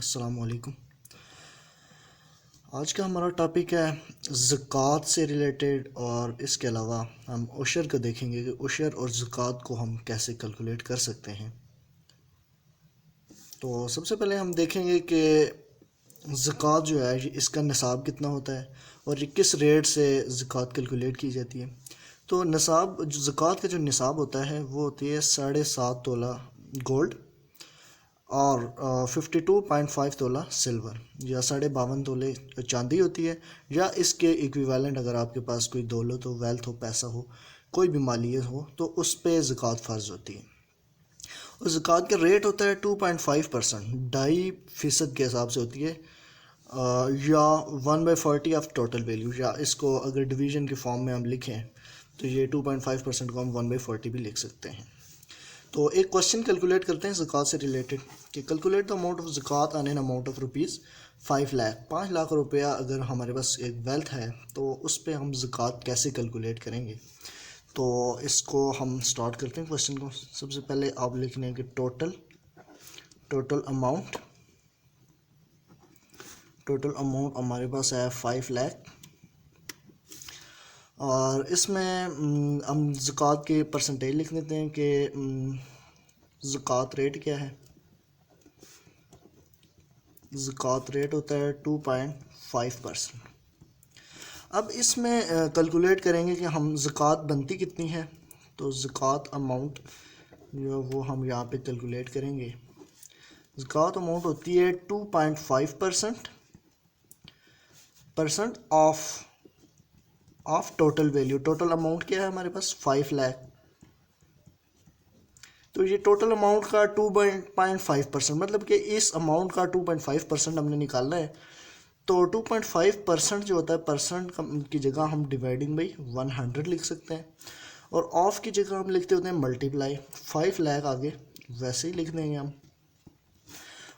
अस्सलामु अलैकुम। आज का हमारा टॉपिक है ज़कात से रिलेटेड, और इसके अलावा हम उशर को देखेंगे कि उशर और ज़कात को हम कैसे कैलकुलेट कर सकते हैं। तो सबसे पहले हम देखेंगे कि ज़कात जो है इसका निसाब कितना होता है और ये किस रेट से ज़कात कैलकुलेट की जाती है। तो निसाब जो ज़कात का जो निसाब होता है वो होती है 7.5 तोला गोल्ड और 52.5 तोला सिल्वर, या 52.5 तोले चांदी होती है, या इसके इक्विवेलेंट अगर आपके पास कोई दौलत हो, वेल्थ हो, पैसा हो, कोई भी मालियत हो, तो उस पे ज़कात फ़र्ज़ होती है। और ज़कात का रेट होता है 2.5%, 2.5% के हिसाब से होती है, या 1/40 ऑफ टोटल वैल्यू, या इसको अगर डिवीज़न के फॉर्म में हम लिखें तो ये 2.5% को हम 1/40 भी लिख सकते हैं। तो एक क्वेश्चन कैलकुलेट करते हैं ज़कात से रिलेटेड कि कैलकुलेट द अमाउंट ऑफ ज़कात on an amount of rupees 5 lakh. 5 lakh रुपया अगर हमारे पास एक वेल्थ है तो उस पर हम ज़कात कैसे कैलकुलेट करेंगे। तो इसको हम स्टार्ट करते हैं क्वेश्चन को। सबसे पहले आप लिखने हैं कि टोटल अमाउंट हमारे पास है 5 लाख, और इसमें हम ज़कात के परसेंटेज लिख देते हैं कि ज़कात रेट क्या है। ज़कात रेट होता है 2.5%। अब इसमें कैलकुलेट करेंगे कि हम ज़कात बनती कितनी है। तो ज़कात अमाउंट जो वो हम यहाँ पे कैलकुलेट करेंगे। ज़कात अमाउंट होती है 2.5% of total value. Total amount क्या है हमारे पास 5 लाख, तो ये टोटल अमाउंट का 2.5% मतलब कि इस अमाउंट का 2.5% हमने निकालना है। तो 2.5% जो होता है, परसेंट की जगह हम डिवाइडिंग बाई 100 लिख सकते हैं, और ऑफ की जगह हम लिखते होते हैं मल्टीप्लाई 5 लाख, आगे वैसे ही लिख देंगे हम।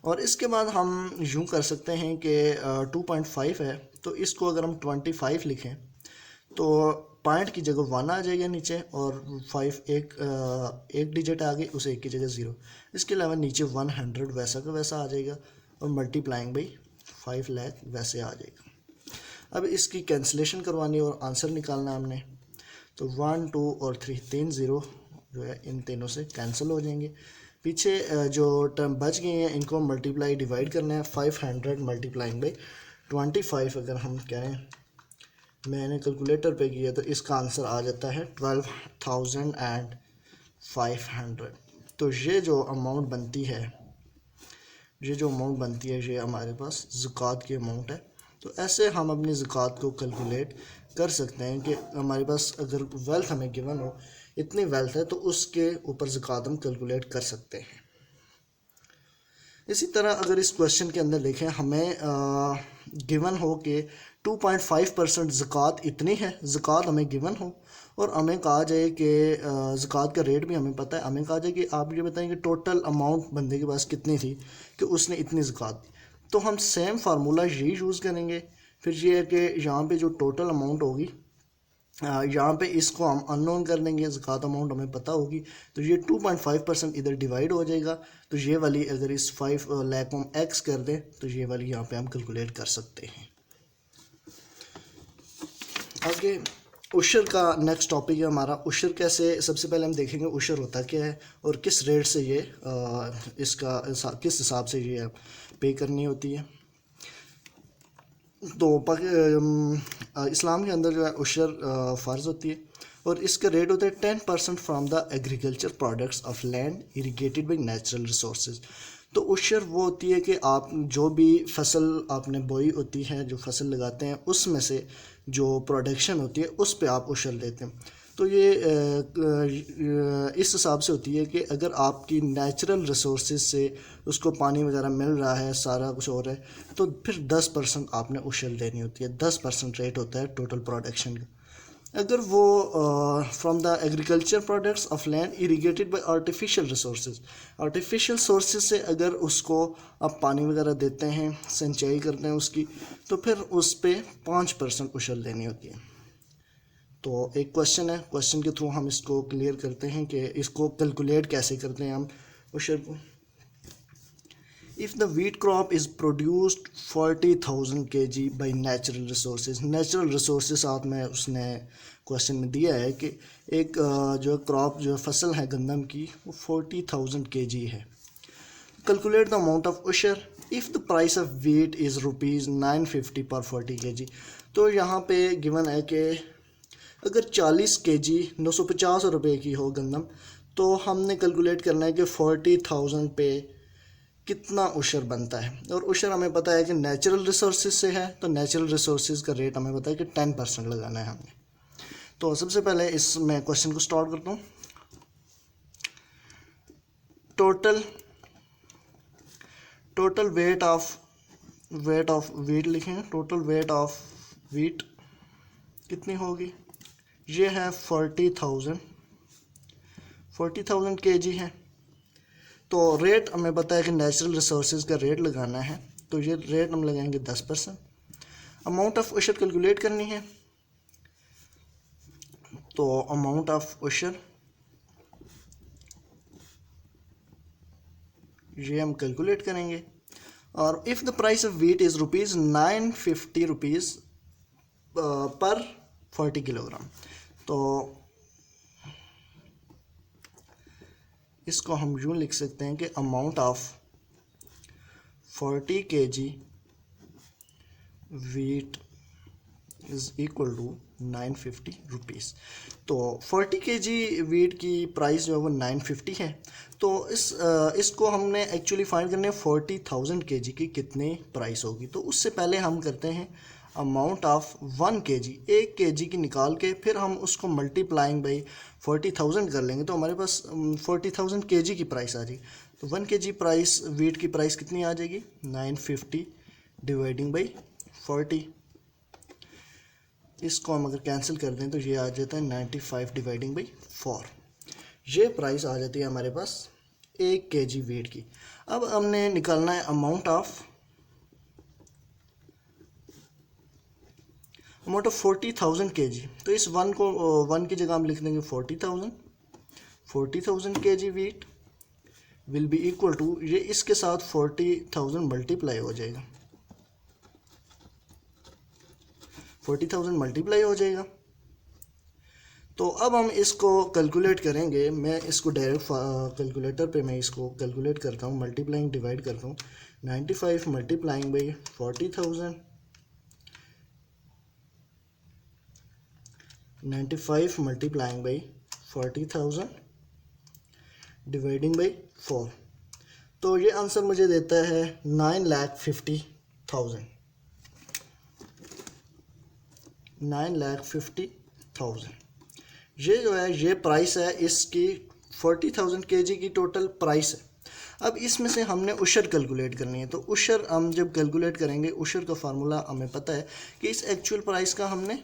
और इसके बाद हम यूँ कर सकते हैं कि 2.5 है तो इसको अगर हम 25 लिखें तो पॉइंट की जगह 1 आ जाएगा नीचे, और 5 एक डिजिट आ गई, उसे एक की जगह 0। इसके अलावा नीचे 100 वैसा का वैसा आ जाएगा, और मल्टीप्लाइंग बाई 5 लाख वैसे आ जाएगा। अब इसकी कैंसिलेशन करवानी और आंसर निकालना हमने, तो 1 2 और 3 3 0 जो है इन तीनों से कैंसिल हो जाएंगे। पीछे जो टर्म बच गए हैं इनको मल्टीप्लाई डिवाइड करना है। 500 मल्टीप्लाइंग बाई 25 अगर हम करें, मैंने कैलकुलेटर पे किया तो इसका आंसर आ जाता है 12,500। तो ये जो अमाउंट बनती है ये हमारे पास ज़कात की अमाउंट है। तो ऐसे हम अपनी ज़कात को कैलकुलेट कर सकते हैं कि हमारे पास अगर वेल्थ हमें गिवन हो, इतनी वेल्थ है, तो उसके ऊपर ज़कात हम कैलकुलेट कर सकते हैं। इसी तरह अगर इस क्वेश्चन के अंदर देखें, हमें गिवन हो कि 2.5% ज़कात इतनी है, ज़कात हमें गिवन हो, और हमें कहा जाए कि ज़कात का रेट भी हमें पता है। हमें कहा जाए कि आप ये बताएं कि टोटल अमाउंट बंदे के पास कितनी थी कि उसने इतनी ज़कात दी। तो हम सेम फार्मूला यही यूज़ करेंगे। फिर ये है कि यहाँ पे जो टोटल अमाउंट होगी, यहाँ पे इसको हम अननोन कर लेंगे, ज़कात अमाउंट हमें पता होगी, तो ये 2.5% इधर डिवाइड हो जाएगा। तो ये वाली अगर इस 5 लाख को हम एक्स कर दें तो ये वाली यहाँ पे हम कैलकुलेट कर सकते हैं। आगे उशर का नेक्स्ट टॉपिक है हमारा। उशर कैसे, सबसे पहले हम देखेंगे उशर होता क्या है और किस रेट से ये इसका किस हिसाब से ये पे करनी होती है। तो इस्लाम के अंदर जो है उशर फ़र्ज़ होती है, और इसका रेट होता है 10% from the agriculture products of land irrigated by natural resource. तो उशर वो होती है कि आप जो भी फसल आपने बोई होती है, जो फसल लगाते हैं, उसमें से जो प्रोडक्शन होती है उस पे आप उशर देते हैं। तो ये इस हिसाब से होती है कि अगर आपकी नेचुरल रिसोर्स से उसको पानी वगैरह मिल रहा है, सारा कुछ हो रहा है, तो फिर 10% आपने उशर देनी होती है। 10% रेट होता है टोटल प्रोडक्शन का। अगर वो from the agriculture products of land irrigated bye artificial sources से अगर उसको आप पानी वगैरह देते हैं, सिंचाई करते हैं उसकी, तो फिर उस पर 5% उशर देनी होती है। तो एक क्वेश्चन है, क्वेश्चन के थ्रू हम इसको क्लियर करते हैं कि इसको कैलकुलेट कैसे करते हैं हम उशर को। If the wheat crop is produced 40,000 kg by natural resources, natural resources साथ में उसने क्वेश्चन में दिया है कि एक जो क्रॉप जो फसल है गंदम की वो 40,000 kg है। कैलकुलेट द अमाउंट ऑफ उशर if the price of wheat is ₹950 पर 40 kg। तो यहाँ पे गिवन है कि अगर 40 kg 950 रुपये की हो गंदम, तो हमने कैलकुलेट करना है कि 40,000 पे कितना उशर बनता है। और उशर हमें पता है कि नेचुरल रिसोर्सेज से है, तो नेचुरल रिसोर्सेज का रेट हमें पता है कि 10% लगाना है हमें। तो सबसे पहले इसमें क्वेश्चन को स्टार्ट करता हूँ। टोटल वेट ऑफ वीट लिखेंगे। टोटल वेट ऑफ वीट कितनी होगी, ये है 40,000 kg है। तो रेट हमें पता है कि नेचुरल रिसोर्सेज का रेट लगाना है, तो ये रेट हम लगाएंगे 10%। अमाउंट ऑफ उशर कैलकुलेट करनी है, तो अमाउंट ऑफ उशर ये हम कैलकुलेट करेंगे। और if the price of wheat is ₹950 पर 40 किलोग्राम, तो इसको हम यूँ लिख सकते हैं कि amount of 40 kg wheat is equal to 950 rupees. तो 40 kg वीट की प्राइस जो है वो 950 है। तो इसको हमने एक्चुअली फाइंड करने 40,000 kg की कितनी प्राइस होगी। तो उससे पहले हम करते हैं अमाउंट ऑफ 1 kg, 1 kg की निकाल के फिर हम उसको मल्टीप्लाइंग बाई 40,000 कर लेंगे, तो हमारे पास 40,000 kg की प्राइस आ जाएगी। तो 1 kg प्राइस वीट की प्राइस कितनी आ जाएगी, 950 डिवाइडिंग बाई 40। इसको हम अगर कैंसिल कर दें तो ये आ जाता है 95 डिवाइडिंग बाई 4। ये प्राइस आ जाती है हमारे पास 1 kg वीट की। अब हमने निकालना है अमाउंट ऑफ 40,000 kg। तो इस 1 को 1 की जगह हम लिख देंगे 40,000 kg wheat will be equal to, ये इसके साथ 40,000 मल्टीप्लाई हो जाएगा, 40,000 मल्टीप्लाई हो जाएगा। तो अब हम इसको कैलकुलेट करेंगे। मैं इसको डायरेक्ट कैलकुलेटर पे मैं इसको कैलकुलेट करता हूँ, मल्टीप्लाइंग डिवाइड करता हूँ। 95 multiplying by 40,000, 95 multiplying by 40,000 dividing by 4। तो ये आंसर मुझे देता है 9,50,000, 9,50,000। ये जो है ये प्राइस है इसकी, 40,000 kg की टोटल प्राइस है। अब इसमें से हमने उशर कैलकुलेट करनी है। तो उशर हम जब कैलकुलेट करेंगे, उशर का फार्मूला हमें पता है कि इस एक्चुअल प्राइस का हमने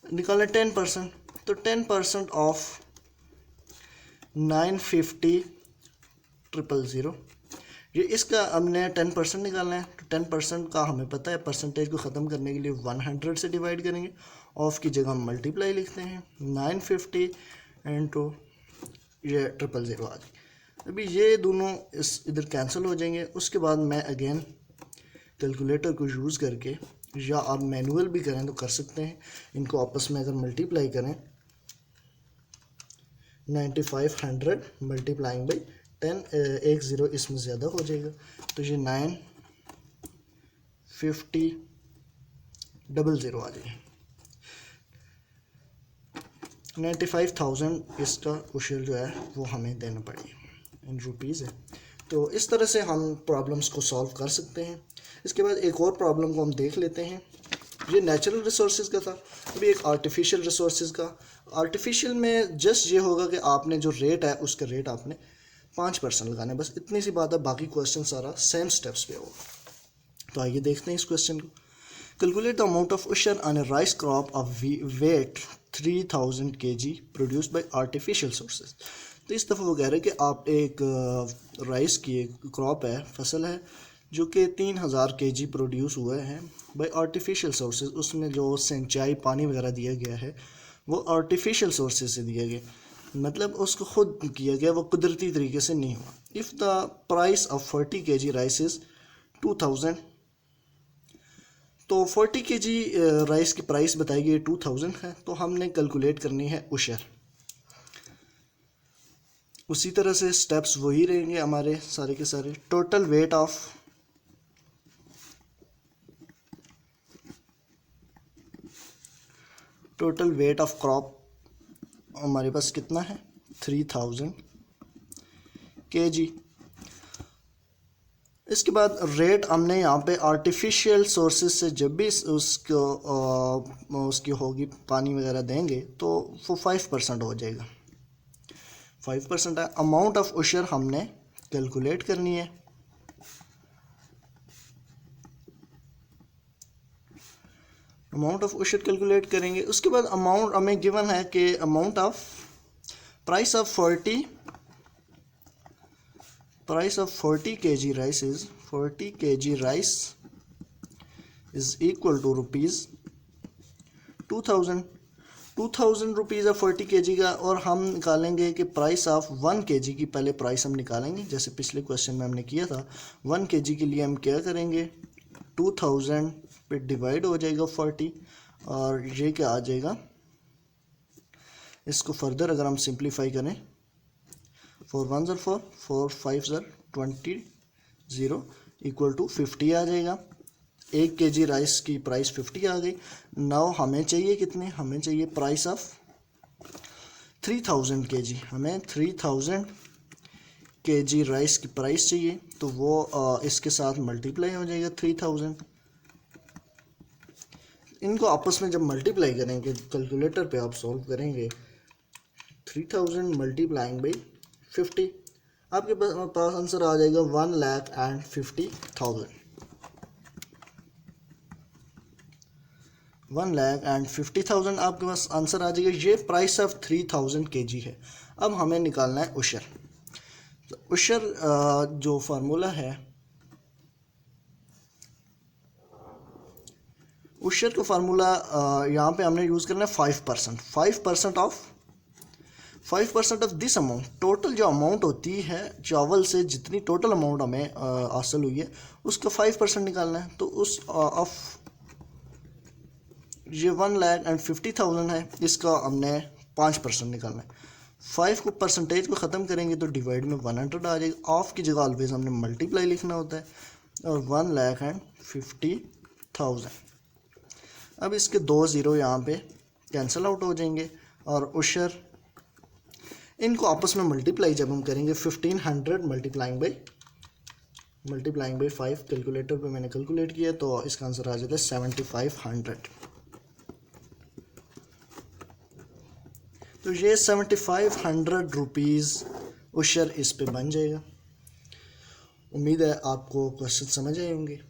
निकालना 10%। तो 10% ऑफ 950,000, ये इसका हमने 10% निकालना है। तो 10% का हमें पता है, परसेंटेज को ख़त्म करने के लिए 100 से डिवाइड करेंगे। ऑफ की जगह हम मल्टीप्लाई लिखते हैं, 950 इंटू ये 000 आ जाएगी। अभी ये दोनों इधर कैंसिल हो जाएंगे। उसके बाद मैं अगेन कैलकुलेटर को यूज़ करके, या आप मैनुअल भी करें तो कर सकते हैं, इनको आपस में अगर मल्टीप्लाई करें 9500 मल्टीप्लाइंग बाई 10, एक ज़ीरो इसमें ज़्यादा हो जाएगा, तो ये 950,000 आ जाएगा। 95,000 इसका उशर जो है वो हमें देना पड़ेगा, इन रुपीज़ है। तो इस तरह से हम प्रॉब्लम्स को सॉल्व कर सकते हैं। इसके बाद एक और प्रॉब्लम को हम देख लेते हैं। ये नेचुरल रिसोर्सेज का था, अभी एक आर्टिफिशियल रिसोर्सेज का। आर्टिफिशियल में जस्ट ये होगा कि आपने जो रेट है उसका रेट आपने 5% लगाना है, बस इतनी सी बात है। बाकी क्वेश्चन सारा सेम स्टेप्स पे होगा। तो आइए देखते हैं इस क्वेश्चन को। कैलकुलेट द अमाउंट ऑफ उशर on a rice crop of weight 3,000 kg produced by artificial sources. तो इस दफ़ा वो कह रहे हैं कि आप एक राइस की एक क्रॉप है, फसल है, जो कि 3,000 kg प्रोड्यूस हुए हैं बाय आर्टिफिशियल सोर्सेज। उसमें जो सिंचाई पानी वगैरह दिया गया है वो आर्टिफिशियल सोर्सेज से दिया गया। मतलब उसको खुद किया गया, वो कुदरती तरीके से नहीं हुआ। If the price of 40 kg rice is 2000, तो 40 kg राइस की प्राइस बताई गई 2000 है, तो हमने कैलकुलेट करनी है उशर। उसी तरह से स्टेप्स वही रहेंगे हमारे सारे के सारे। टोटल वेट ऑफ क्रॉप हमारे पास कितना है, 3000 kg। इसके बाद रेट हमने यहाँ पे आर्टिफिशियल सोर्सेज से जब भी उसकी होगी पानी वगैरह देंगे तो वो 5% हो जाएगा, 5% है। अमाउंट ऑफ उशर हमने कैलकुलेट करनी है। अमाउंट ऑफ उशर कैलकुलेट करेंगे। उसके बाद अमाउंट हमें गिवन है कि amount of price of 40 kg rice is 40 kg rice is equal to rupees 2000 rupees है 40 kg का। और हम निकालेंगे कि प्राइस ऑफ 1 kg की, पहले प्राइस हम निकालेंगे जैसे पिछले क्वेश्चन में हमने किया था। 1 kg के लिए हम क्या करेंगे, 2000 पे डिवाइड हो जाएगा 40, और ये क्या आ जाएगा, इसको फर्दर अगर हम सिंप्लीफाई करें, 4 1 ज़र 4, 4 5 ज़र 20, 0 इक्वल टू 50 आ जाएगा। 1 kg राइस की प्राइस 50 आ गई। नाउ हमें चाहिए कितने, हमें चाहिए प्राइस ऑफ 3000 kg। हमें 3000 kg राइस की प्राइस चाहिए, तो वो इसके साथ मल्टीप्लाई हो जाएगा 3000। इनको आपस में जब मल्टीप्लाई करेंगे, कैलकुलेटर पे आप सॉल्व करेंगे, 3000 मल्टीप्लाइंग बाई 50, आपके पास आंसर आ जाएगा 1,50,000। 1,50,000 आपके पास आंसर आ जाएगा। ये प्राइस ऑफ 3000 kg है। अब हमें निकालना है उशर। तो उशर जो फार्मूला है, उशर का फार्मूला यहाँ पे हमने यूज़ करना है 5%। 5% ऑफ दिस अमाउंट, टोटल जो अमाउंट होती है चावल से, जितनी टोटल अमाउंट हमें हासिल हुई है उसका 5% निकालना है। तो उस ऑफ ये 1,50,000 है, इसका हमने 5% निकालना है। 5 को परसेंटेज को ख़त्म करेंगे तो डिवाइड में 100 आ जाएगा। ऑफ की जगह ऑलवेज हमने मल्टीप्लाई लिखना होता है, और 1,50,000। अब इसके 2 ज़ीरो यहाँ पे कैंसिल आउट हो जाएंगे, और उशर इनको आपस में मल्टीप्लाई जब हम करेंगे, 1500 मल्टीप्लाइंग बाई 5, कैलकुलेटर पे मैंने कैलकुलेट किया तो इसका आंसर आ जाता है 7500। तो ये 7500 रुपीज़ उशर इस पे बन जाएगा। उम्मीद है आपको क्वेश्चन समझ आए होंगे।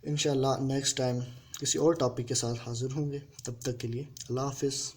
इंशाल्लाह नेक्स्ट टाइम किसी और टॉपिक के साथ हाज़िर होंगे। तब तक के लिए अल्लाह हाफिज़।